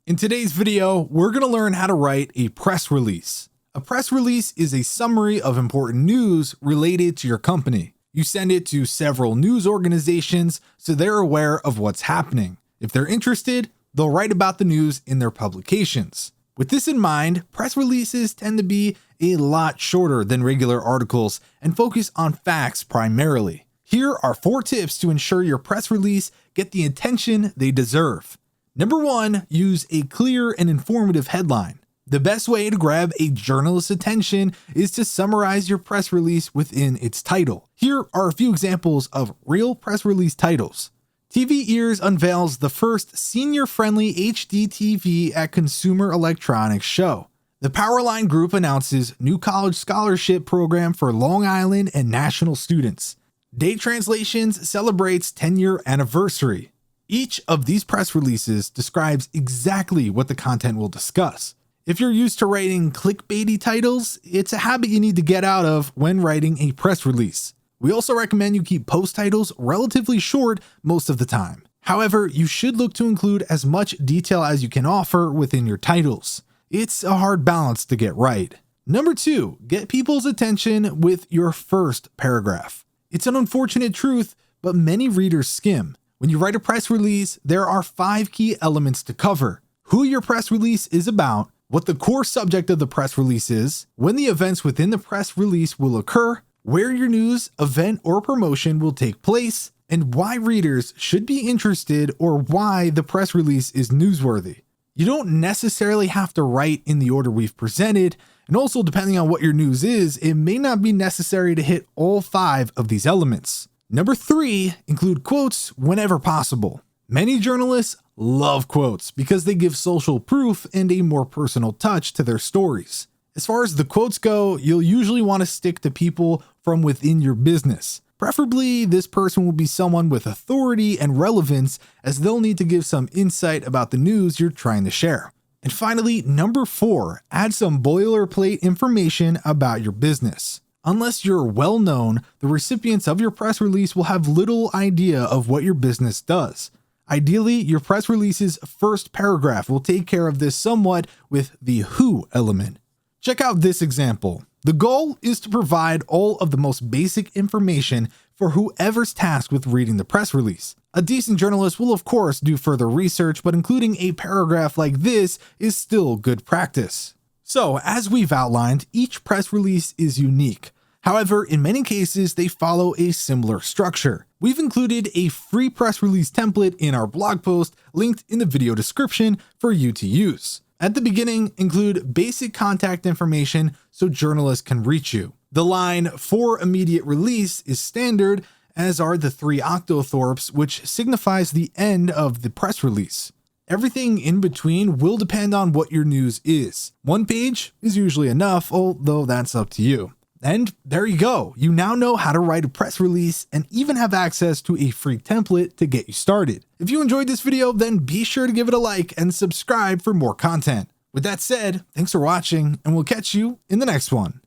In today's video, we're going to learn how to write a press release. A press release is a summary of important news related to your company. You send it to several news organizations so they're aware of what's happening. If they're interested, they'll write about the news in their publications. With this in mind, press releases tend to be a lot shorter than regular articles and focus on facts primarily. Here are 4 tips to ensure your press release get the attention they deserve. Number 1, use a clear and informative headline. The best way to grab a journalist's attention is to summarize your press release within its title. Here are a few examples of real press release titles. TV Ears unveils the first senior-friendly HD TV at Consumer Electronics Show. The Powerline Group announces new college scholarship program for Long Island and national students. Date Translations celebrates 10-year anniversary. Each of these press releases describes exactly what the content will discuss. If you're used to writing clickbaity titles, it's a habit you need to get out of when writing a press release. We also recommend you keep post titles relatively short most of the time. However, you should look to include as much detail as you can offer within your titles. It's a hard balance to get right. Number 2, get people's attention with your first paragraph. It's an unfortunate truth, but many readers skim. When you write a press release, there are 5 key elements to cover: who your press release is about, what the core subject of the press release is, when the events within the press release will occur, where your news, event, or promotion will take place, and why readers should be interested or why the press release is newsworthy. You don't necessarily have to write in the order we've presented, and also depending on what your news is, it may not be necessary to hit all 5 of these elements. Number 3, include quotes whenever possible. Many journalists love quotes because they give social proof and a more personal touch to their stories. As far as the quotes go, you'll usually want to stick to people from within your business. Preferably, this person will be someone with authority and relevance, as they'll need to give some insight about the news you're trying to share. And finally, number 4, add some boilerplate information about your business. Unless you're well known, the recipients of your press release will have little idea of what your business does. Ideally, your press release's first paragraph will take care of this somewhat with the who element. Check out this example. The goal is to provide all of the most basic information for whoever's tasked with reading the press release. A decent journalist will of course do further research, but including a paragraph like this is still good practice. So, as we've outlined, each press release is unique. However, in many cases, they follow a similar structure. We've included a free press release template in our blog post, linked in the video description for you to use. At the beginning, include basic contact information so journalists can reach you. The line "for immediate release" is standard, as are the 3 octothorpes, which signifies the end of the press release. Everything in between will depend on what your news is. 1 page is usually enough, although that's up to you. And there you go. You now know how to write a press release and even have access to a free template to get you started. If you enjoyed this video, then be sure to give it a like and subscribe for more content. With that said, thanks for watching, and we'll catch you in the next one.